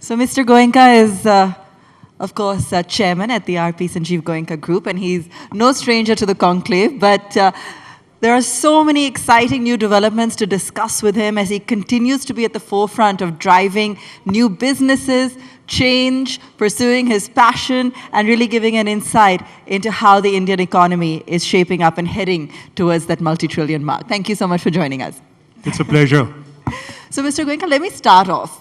So Mr. Goenka is, of course, chairman at the RP Sanjiv Goenka Group, and he's no stranger to the conclave, but there are so many exciting new developments to discuss with him as he continues to be at the forefront of driving new businesses, change, pursuing his passion, and really giving an insight into how the Indian economy is shaping up and heading towards that multi-trillion mark. Thank you so much for joining us. It's a pleasure. So Mr. Goenka, let me start off.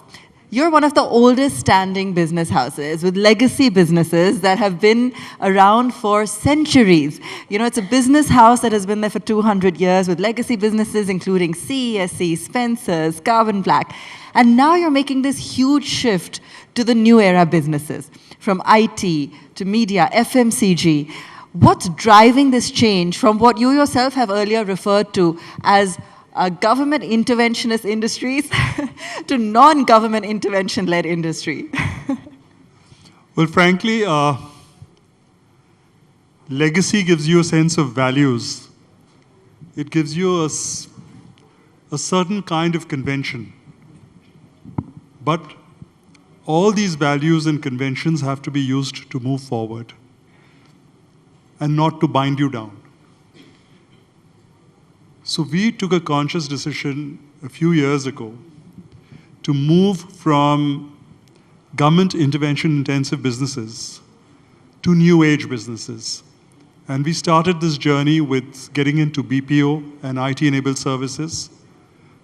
You're one of the oldest standing business houses with legacy businesses that have been around for centuries. You know, it's a business house that has been there for 200 years with legacy businesses including CESC, Spencer's, Carbon Black. And now you're making this huge shift to the new era businesses, from IT to media, FMCG. What's driving this change from what you yourself have earlier referred to as government interventionist industries to non-government intervention-led industry? Well, frankly, legacy gives you a sense of values. It gives you a certain kind of convention. But all these values and conventions have to be used to move forward and not to bind you down. So we took a conscious decision a few years ago to move from government intervention-intensive businesses to new age businesses. And we started this journey with getting into BPO and IT-enabled services,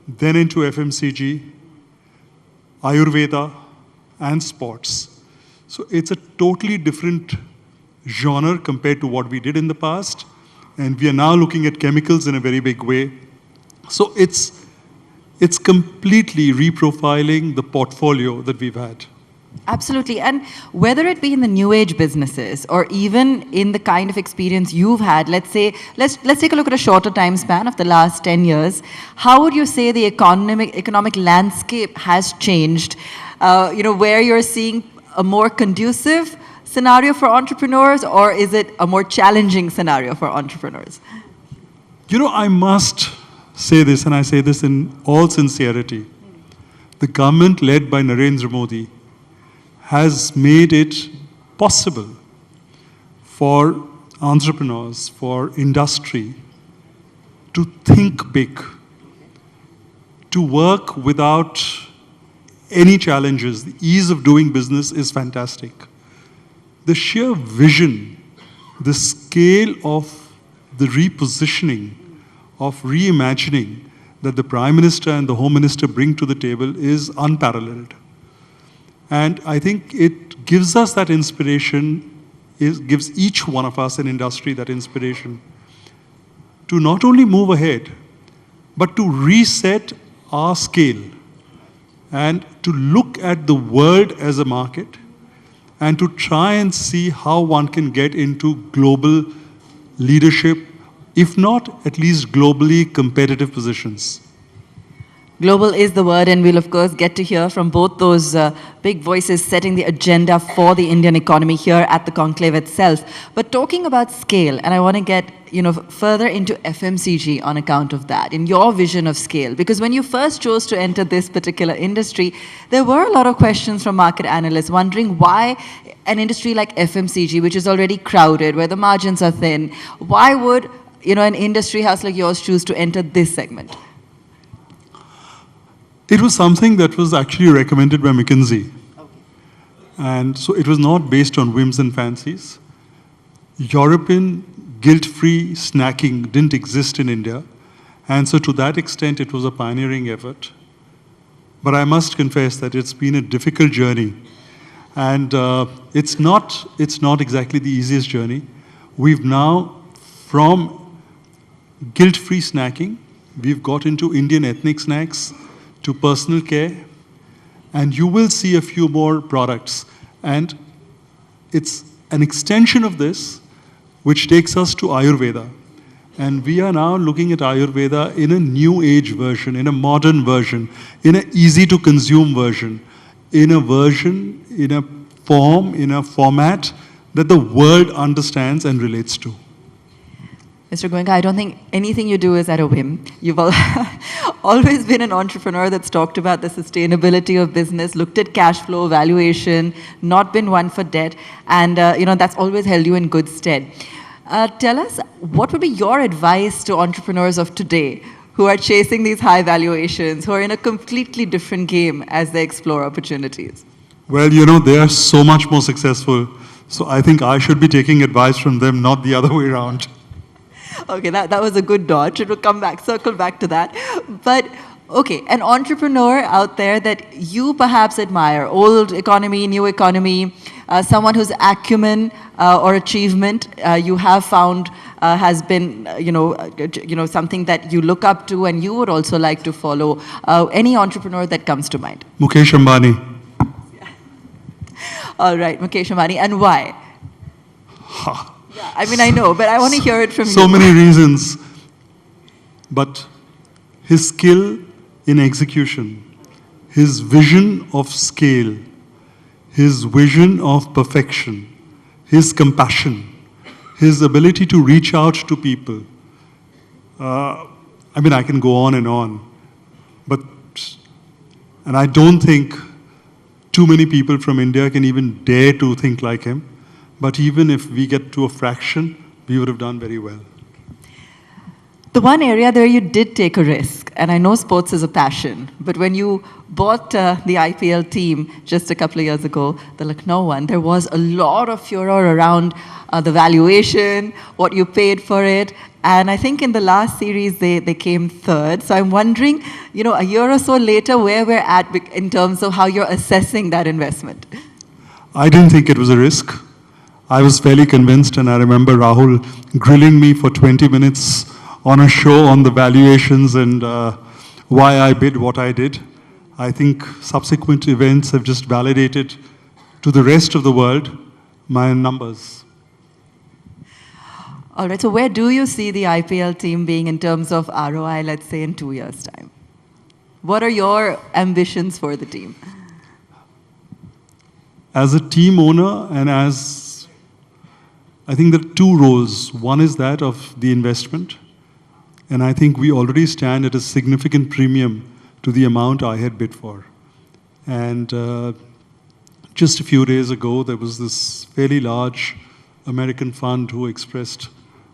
then into FMCG, Ayurveda, and sports. So it's a totally different genre compared to what we did in the past. And we are now looking at chemicals in a very big way. So it's completely reprofiling the portfolio that we've had. Absolutely. And whether it be in the new age businesses or even in the kind of experience you've had, let's take a look at a shorter time span of the last 10 years. How would you say the economic landscape has changed? Where you're seeing a more conducive scenario for entrepreneurs, or is it a more challenging scenario for entrepreneurs? You know, I must say this, and I say this in all sincerity. The government led by Narendra Modi has made it possible for entrepreneurs, for industry, to think big, to work without any challenges. The ease of doing business is fantastic. The sheer vision, the scale of the repositioning, of reimagining that the Prime Minister and the Home Minister bring to the table is unparalleled. And I think it gives us that inspiration, it gives each one of us in industry that inspiration to not only move ahead, but to reset our scale and to look at the world as a market and to try and see how one can get into global leadership, if not at least globally competitive positions. Global is the word, and we'll of course get to hear from both those big voices setting the agenda for the Indian economy here at the conclave itself. But talking about scale, and I want to get further into FMCG on account of that, in your vision of scale, because when you first chose to enter this particular industry, there were a lot of questions from market analysts wondering why an industry like FMCG, which is already crowded, where the margins are thin, why would an industry house like yours choose to enter this segment? It was something that was actually recommended by McKinsey. Okay. And so it was not based on whims and fancies. European guilt-free snacking didn't exist in India. And so to that extent, it was a pioneering effort. But I must confess that it's been a difficult journey. And it's not exactly the easiest journey. We've now, from guilt-free snacking, we've got into Indian ethnic snacks, to personal care, and you will see a few more products. And it's an extension of this which takes us to Ayurveda. And we are now looking at Ayurveda in a new age version, in a modern version, in an easy to consume version, in a form, in a format that the world understands and relates to. Mr. Goenka, I don't think anything you do is at a whim. You've always been an entrepreneur that's talked about the sustainability of business, looked at cash flow, valuation, not been one for debt, and that's always held you in good stead. Tell us, what would be your advice to entrepreneurs of today who are chasing these high valuations, who are in a completely different game as they explore opportunities? Well, they are so much more successful. So I think I should be taking advice from them, not the other way around. Okay, that was a good dodge. It will circle back to that. But okay, an entrepreneur out there that you perhaps admire, old economy, new economy, someone whose acumen or achievement you have found has been, something that you look up to and you would also like to follow. Any entrepreneur that comes to mind? Mukesh Ambani. All right, Mukesh Ambani, and why? Yeah, I mean, I know, but I want to hear it from you. So many reasons. But his skill in execution, his vision of scale, his vision of perfection, his compassion, his ability to reach out to people. I can go on and on. And I don't think too many people from India can even dare to think like him. But even if we get to a fraction, we would have done very well. The one area there you did take a risk, and I know sports is a passion, but when you bought the IPL team just a couple of years ago, the Lucknow one, there was a lot of furor around the valuation, what you paid for it, and I think in the last series they came third. So I'm wondering, a year or so later, where we're at in terms of how you're assessing that investment. I didn't think it was a risk. I was fairly convinced, and I remember Rahul grilling me for 20 minutes on a show on the valuations and why I bid what I did. I think subsequent events have just validated to the rest of the world my numbers. All right, so where do you see the IPL team being in terms of ROI, let's say, in 2 years' time? What are your ambitions for the team? As a team owner and I think there are two roles. One is that of the investment. And I think we already stand at a significant premium to the amount I had bid for. And just a few days ago, there was this fairly large American fund who expressed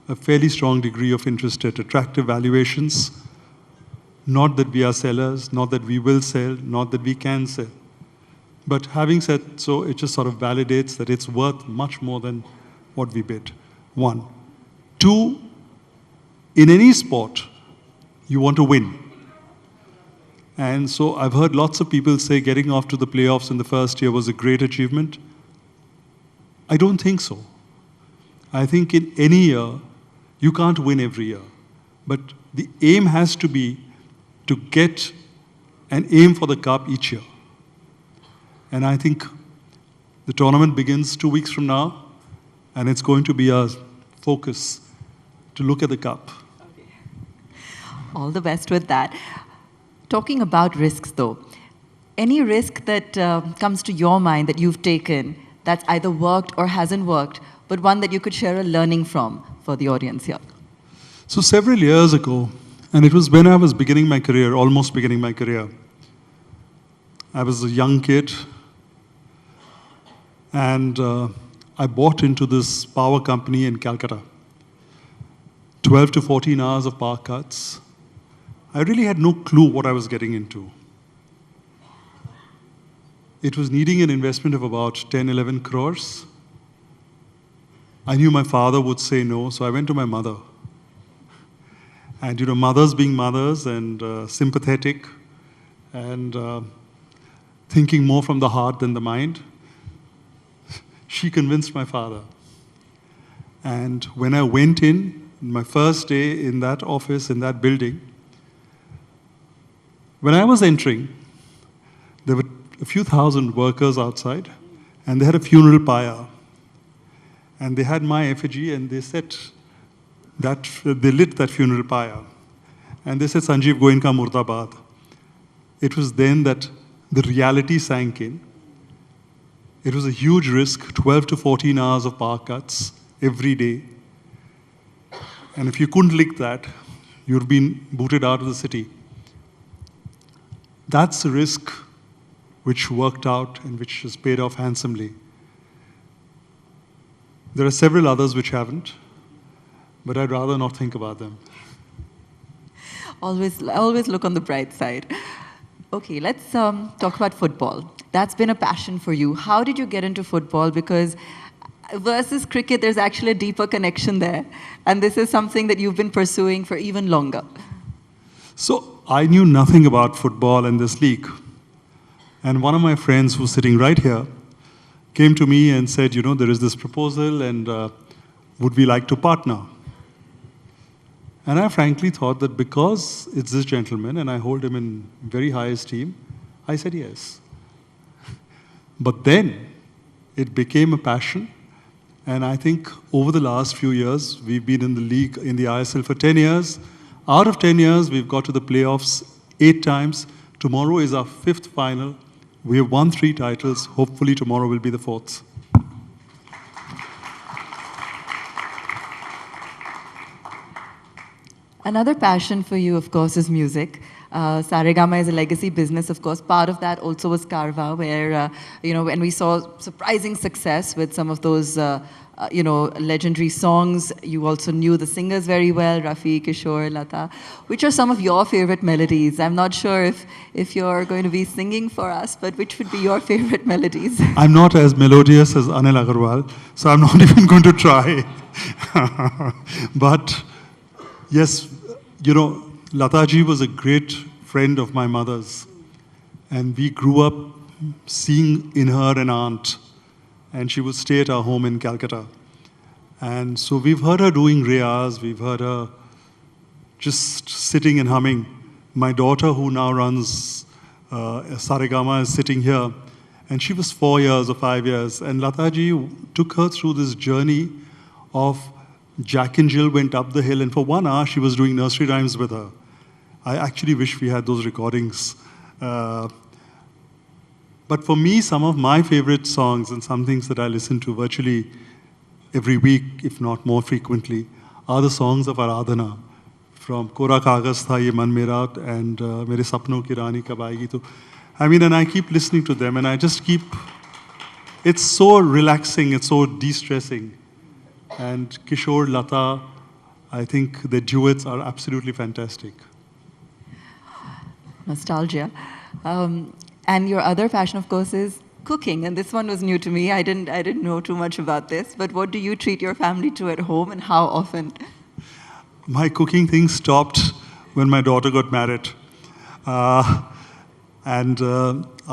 a fairly strong degree of interest at attractive valuations. Not that we are sellers, not that we will sell, not that we can sell. But having said so, it just sort of validates that it's worth much more than what we bid. One. Two, in any sport, you want to win. And so I've heard lots of people say getting off to the playoffs in the first year was a great achievement. I don't think so. I think in any year, you can't win every year. But the aim has to be to get an aim for the cup each year. And I think the tournament begins 2 weeks from now, and it's going to be our focus to look at the cup. Okay. All the best with that. Talking about risks, though, any risk that comes to your mind that you've taken that's either worked or hasn't worked, but one that you could share a learning from for the audience here? So several years ago, and it was when I was beginning my career, almost beginning my career, I was a young kid, and I bought into this power company in Calcutta. 12 to 14 hours of power cuts. I really had no clue what I was getting into. It was needing an investment of about 10, 11 crores. I knew my father would say no, so I went to my mother. And mothers being mothers and sympathetic and thinking more from the heart than the mind, she convinced my father. And when I went in, my first day in that office, in that building, when I was entering, there were a few thousand workers outside, and they had a funeral pyre. And they had my effigy, and they said that they lit that funeral pyre. And they said, Sanjiv Goenka Murdabad. It was then that the reality sank in. It was a huge risk, 12 to 14 hours of power cuts every day. And if you couldn't lick that, you'd been booted out of the city. That's a risk which worked out and which has paid off handsomely. There are several others which haven't, but I'd rather not think about them. Always look on the bright side. Okay, let's talk about football. That's been a passion for you. How did you get into football? Because versus cricket, there's actually a deeper connection there. And this is something that you've been pursuing for even longer. So I knew nothing about football and this league. And one of my friends who's sitting right here came to me and said, there is this proposal and would we like to partner? And I frankly thought that because it's this gentleman and I hold him in very high esteem, I said yes. But then it became a passion. And I think over the last few years, we've been in the league, in the ISL for 10 years. Out of 10 years, we've got to the playoffs 8 times. Tomorrow is our 5th final. We have won 3 titles. Hopefully tomorrow will be the 4th. Another passion for you, of course, is music. Saregama is a legacy business, of course. Part of that also was Carva, where, when we saw surprising success with some of those, legendary songs, you also knew the singers very well, Rafi, Kishore, Lata. Which are some of your favorite melodies? I'm not sure if you're going to be singing for us, but which would be your favorite melodies? I'm not as melodious as Anil Agarwal, so I'm not even going to try. But yes, Lataji was a great friend of my mother's. And we grew up seeing in her an aunt. And she would stay at our home in Calcutta. And so we've heard her doing riyas, we've heard her just sitting and humming. My daughter, who now runs Saregama, is sitting here. And she was 4 years or 5 years. And Lataji took her through this journey of Jack and Jill went up the hill, and for 1 hour she was doing nursery rhymes with her. I actually wish we had those recordings. But for me, some of my favorite songs and some things that I listen to virtually every week, if not more frequently, are the songs of Aradhana. From Kora Kagas Tha Ye Man Mera and Mere Sapno Ki Rani Kab Aayegi To. And I keep listening to them and I just keep, it's so relaxing, it's so de-stressing. And Kishore, Lata, I think the duets are absolutely fantastic. Nostalgia. And your other passion, of course, is cooking. And this one was new to me. I didn't know too much about this. But what do you treat your family to at home and how often? My cooking thing stopped when my daughter got married. I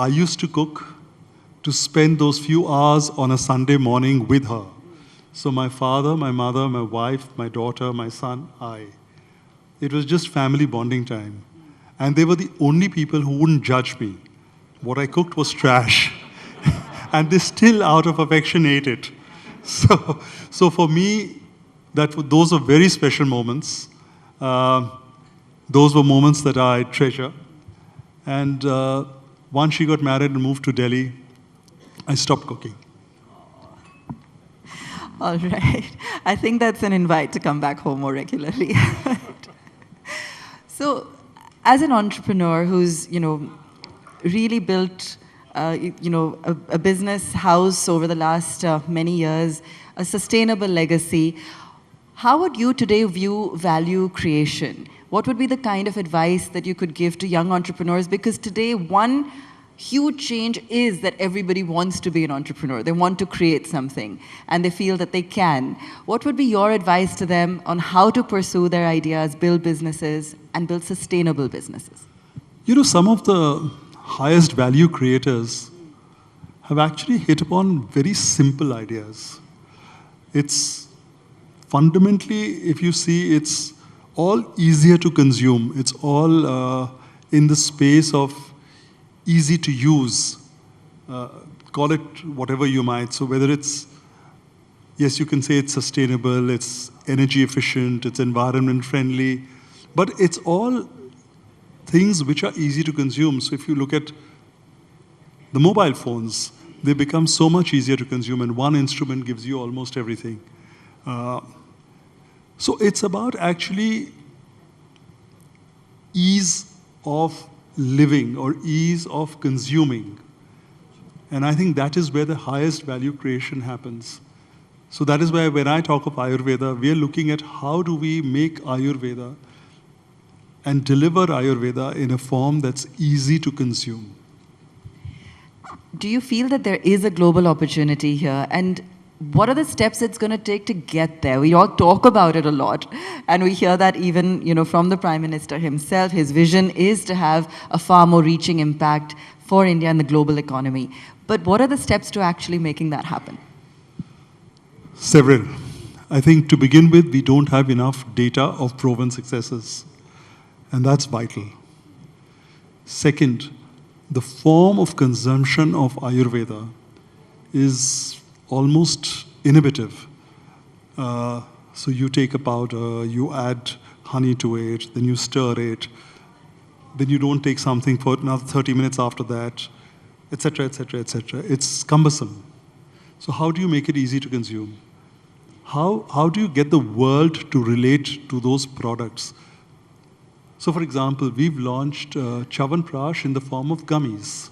used to cook to spend those few hours on a Sunday morning with her. So my father, my mother, my wife, my daughter, my son, I. It was just family bonding time. And they were the only people who wouldn't judge me. What I cooked was trash. And they still, out of affection, ate it. So for me, those were very special moments. Those were moments that I treasure. And once she got married and moved to Delhi, I stopped cooking. All right. I think that's an invite to come back home more regularly. So, as an entrepreneur who's, really built, a business house over the last many years, a sustainable legacy, how would you today view value creation? What would be the kind of advice that you could give to young entrepreneurs? Because today, one huge change is that everybody wants to be an entrepreneur. They want to create something, and they feel that they can. What would be your advice to them on how to pursue their ideas, build businesses, and build sustainable businesses? Some of the highest value creators have actually hit upon very simple ideas. It's fundamentally, if you see, it's all easier to consume. It's all in the space of easy to use. Call it whatever you might. So whether it's, yes, you can say it's sustainable, it's energy efficient, it's environment friendly, but it's all things which are easy to consume. So if you look at the mobile phones, they become so much easier to consume, and one instrument gives you almost everything. So it's about actually ease of living or ease of consuming. And I think that is where the highest value creation happens. So that is why when I talk of Ayurveda, we are looking at how do we make Ayurveda and deliver Ayurveda in a form that's easy to consume. Do you feel that there is a global opportunity here? And what are the steps it's going to take to get there? We all talk about it a lot, and we hear that even, from the Prime Minister himself. His vision is to have a far more reaching impact for India and the global economy. But what are the steps to actually making that happen? Several. I think to begin with, we don't have enough data of proven successes, and that's vital. Second, the form of consumption of Ayurveda is almost innovative. So you take a powder, you add honey to it, then you stir it, then you don't take something for another 30 minutes after that, etc., etc., etc. It's cumbersome. So how do you make it easy to consume? How do you get the world to relate to those products? So for example, we've launched Chyawanprash in the form of gummies.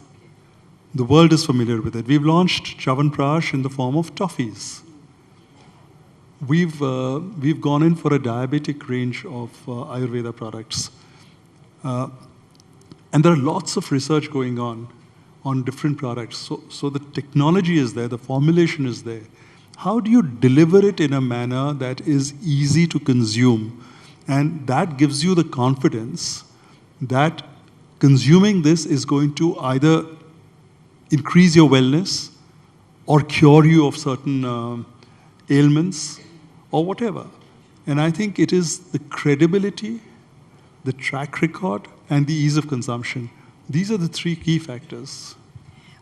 The world is familiar with it. We've launched Chyawanprash in the form of toffees. We've gone in for a diabetic range of Ayurveda products. And there are lots of research going on different products. So the technology is there, the formulation is there. How do you deliver it in a manner that is easy to consume? And that gives you the confidence that consuming this is going to either increase your wellness or cure you of certain ailments or whatever. And I think it is the credibility, the track record, and the ease of consumption. These are the three key factors.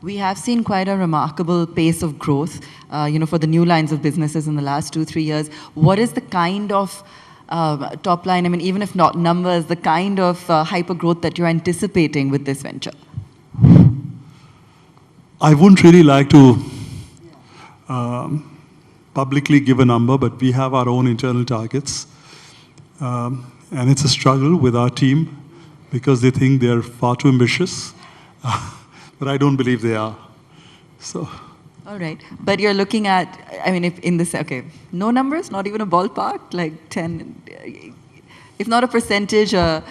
We have seen quite a remarkable pace of growth, for the new lines of businesses in the last 2-3 years. What is the kind of top line, I mean, even if not numbers, the kind of hyper growth that you're anticipating with this venture? I wouldn't really like to publicly give a number, but we have our own internal targets. And it's a struggle with our team because they think they're far too ambitious. But I don't believe they are. So. All right. But you're looking at, I mean, if in this, okay, no numbers, not even a ballpark, like 10, if not a percentage, 10x,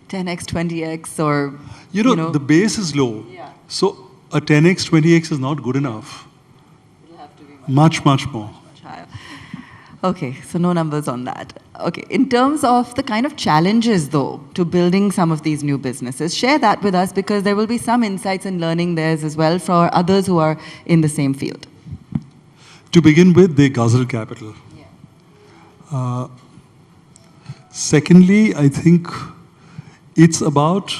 20x, or, the base is low. Yeah. So a 10x, 20x is not good enough. It'll have to be Much more. much higher. Okay, so no numbers on that. Okay, in terms of the kind of challenges, though, to building some of these new businesses, share that with us because there will be some insights and learning there as well for others who are in the same field. To begin with, they guzzle capital. Yeah. Secondly, I think it's about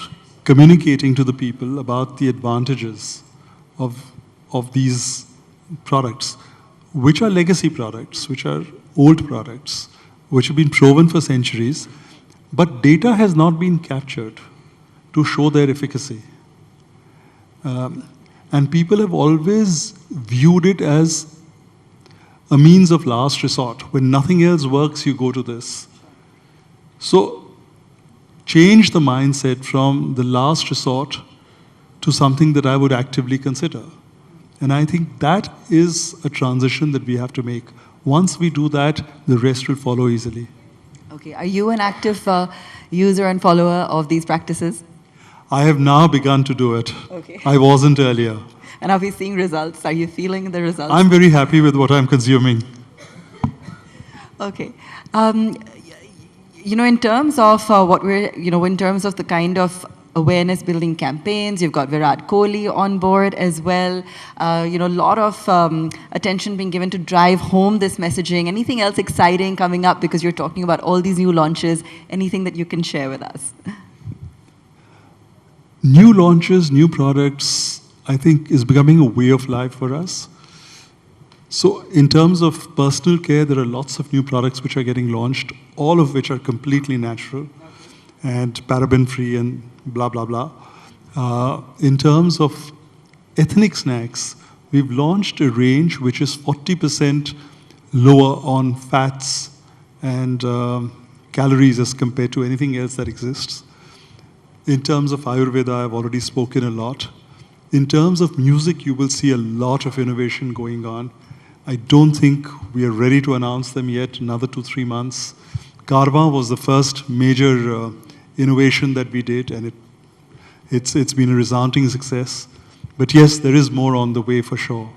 communicating to the people about the advantages of these products, which are legacy products, which are old products, which have been proven for centuries, but data has not been captured to show their efficacy. And people have always viewed it as a means of last resort. When nothing else works, you go to this. So change the mindset from the last resort to something that I would actively consider. And I think that is a transition that we have to make. Once we do that, the rest will follow easily. Okay, are you an active user and follower of these practices? I have now begun to do it. Okay. I wasn't earlier. And are we seeing results? Are you feeling the results? I'm very happy with what I'm consuming. Okay. In terms of what we're, in terms of the kind of awareness building campaigns, you've got Virat Kohli on board as well. A lot of attention being given to drive home this messaging. Anything else exciting coming up because you're talking about all these new launches? Anything that you can share with us? New launches, new products, I think is becoming a way of life for us. So in terms of personal care, there are lots of new products which are getting launched, all of which are completely natural and paraben-free and blah, blah, blah. In terms of ethnic snacks, we've launched a range which is 40% lower on fats and calories as compared to anything else that exists. In terms of Ayurveda, I've already spoken a lot. In terms of music, you will see a lot of innovation going on. I don't think we are ready to announce them yet, another 2-3 months. Carvaan was the first major innovation that we did, and it's been a resounding success. But yes, there is more on the way for sure.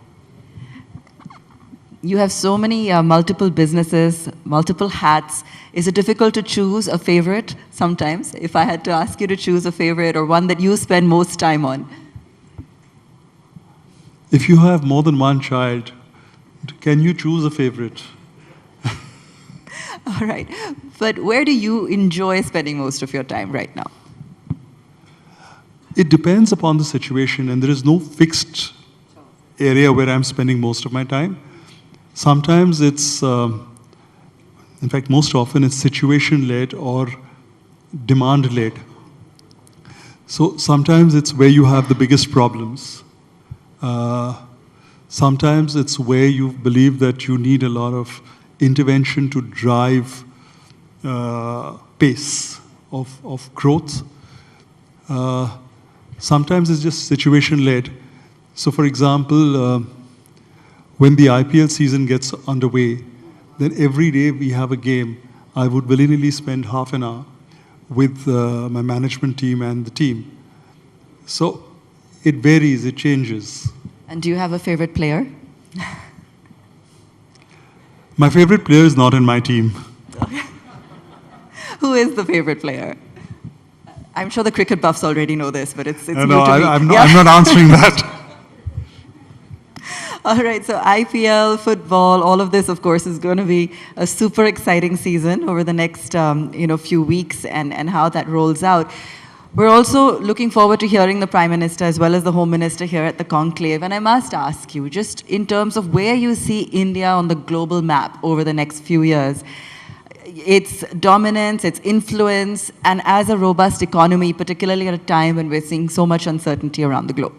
You have so many multiple businesses, multiple hats. Is it difficult to choose a favorite sometimes? If I had to ask you to choose a favorite or one that you spend most time on? If you have more than one child, can you choose a favorite? All right. But where do you enjoy spending most of your time right now? It depends upon the situation, and there is no fixed area where I'm spending most of my time. Sometimes it's, in fact, most often it's situation-led or demand-led. So sometimes it's where you have the biggest problems. Sometimes it's where you believe that you need a lot of intervention to drive pace of growth. Sometimes it's just situation-led. So for example, when the IPL season gets underway, then every day we have a game. I would willingly spend half an hour with my management team and the team. So it varies, it changes. And do you have a favorite player? My favorite player is not in my team. Who is the favorite player? I'm sure the cricket buffs already know this, but it's new to me. I'm not answering that. All right, so IPL, football, all of this, of course, is going to be a super exciting season over the next few weeks and how that rolls out. We're also looking forward to hearing the Prime Minister as well as the Home Minister here at the conclave. And I must ask you, just in terms of where you see India on the global map over the next few years, its dominance, its influence, and as a robust economy, particularly at a time when we're seeing so much uncertainty around the globe.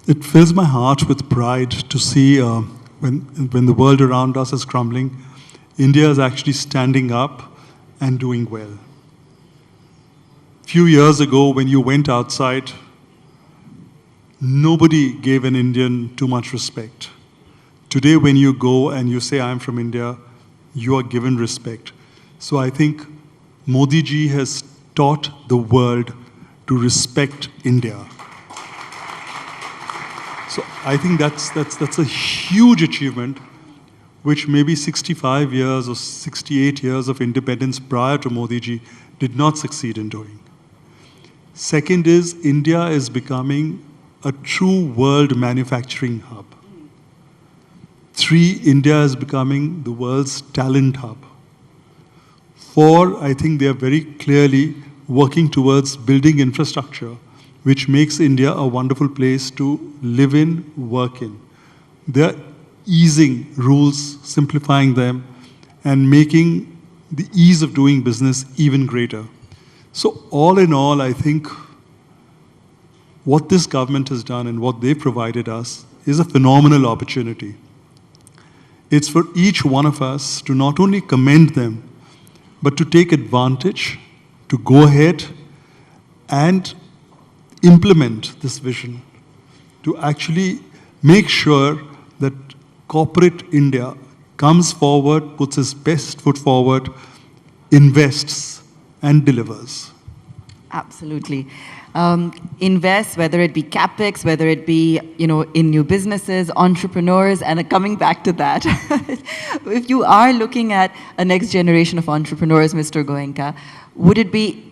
It fills my heart with pride to see when the world around us is crumbling, India is actually standing up and doing well. Few years ago, when you went outside, nobody gave an Indian too much respect. Today, when you go and you say, I'm from India, you are given respect. So I think Modi ji has taught the world to respect India. So I think that's a huge achievement, which maybe 65 years or 68 years of independence prior to Modi ji did not succeed in doing. Second is, India is becoming a true world manufacturing hub. 3, India is becoming the world's talent hub. 4, I think they are very clearly working towards building infrastructure, which makes India a wonderful place to live in, work in. They're easing rules, simplifying them, and making the ease of doing business even greater. So all in all, I think what this government has done and what they've provided us is a phenomenal opportunity. It's for each one of us to not only commend them, but to take advantage, to go ahead and implement this vision, to actually make sure that corporate India comes forward, puts its best foot forward, invests, and delivers. Absolutely. Invest, whether it be CapEx, whether it be, in new businesses, entrepreneurs, and coming back to that, if you are looking at a next generation of entrepreneurs, Mr. Goenka, would it be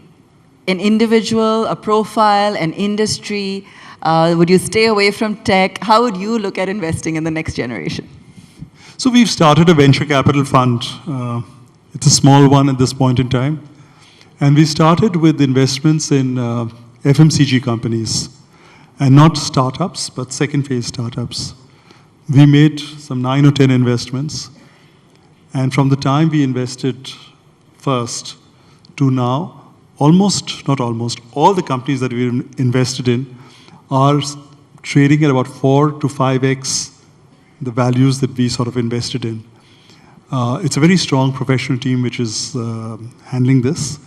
an individual, a profile, an industry? Would you stay away from tech? How would you look at investing in the next generation? So we've started a venture capital fund. It's a small one at this point in time. And we started with investments in FMCG companies, and not startups, but second phase startups. We made some 9 or 10 investments. And from the time we invested first to now, all the companies that we invested in are trading at about 4 to 5x the values that we sort of invested in. It's a very strong professional team which is handling this.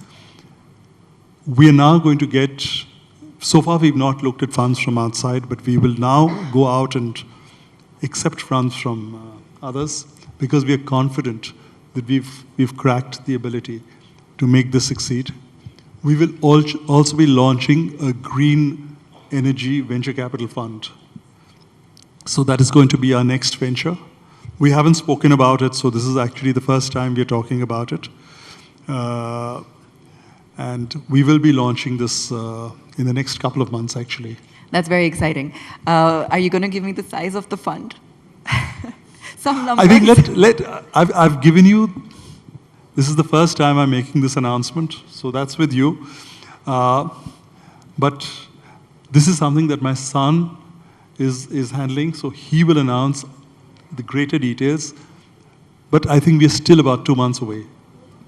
we are now going to get, so far we've not looked at funds from outside, but we will now go out and accept funds from others, because we are confident that we've cracked the ability to make this succeed. We will also be launching a green energy venture capital fund. So that is going to be our next venture. We haven't spoken about it, so this is actually the first time we're talking about it. And we will be launching this in the next couple of months, actually. That's very exciting. Are you going to give me the size of the fund? Some numbers. I think I've given you, this is the first time I'm making this announcement, so that's with you. But this is something that my son is handling, so he will announce the greater details. But I think we're still about 2 months away.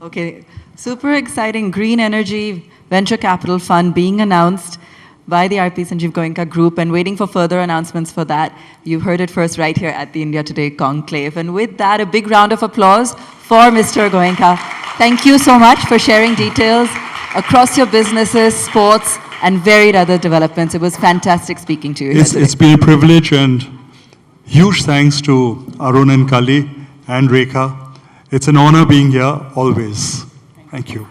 Okay, super exciting green energy venture capital fund being announced by the RP Sanjiv Goenka Group, and waiting for further announcements for that. You heard it first right here at the India Today Conclave. And with that, a big round of applause for Mr. Goenka. Thank you so much for sharing details across your businesses, sports, and varied other developments. It was fantastic speaking to you. It's been a privilege, and huge thanks to Arun and Kali and Rekha. It's an honor being here always. Thank you.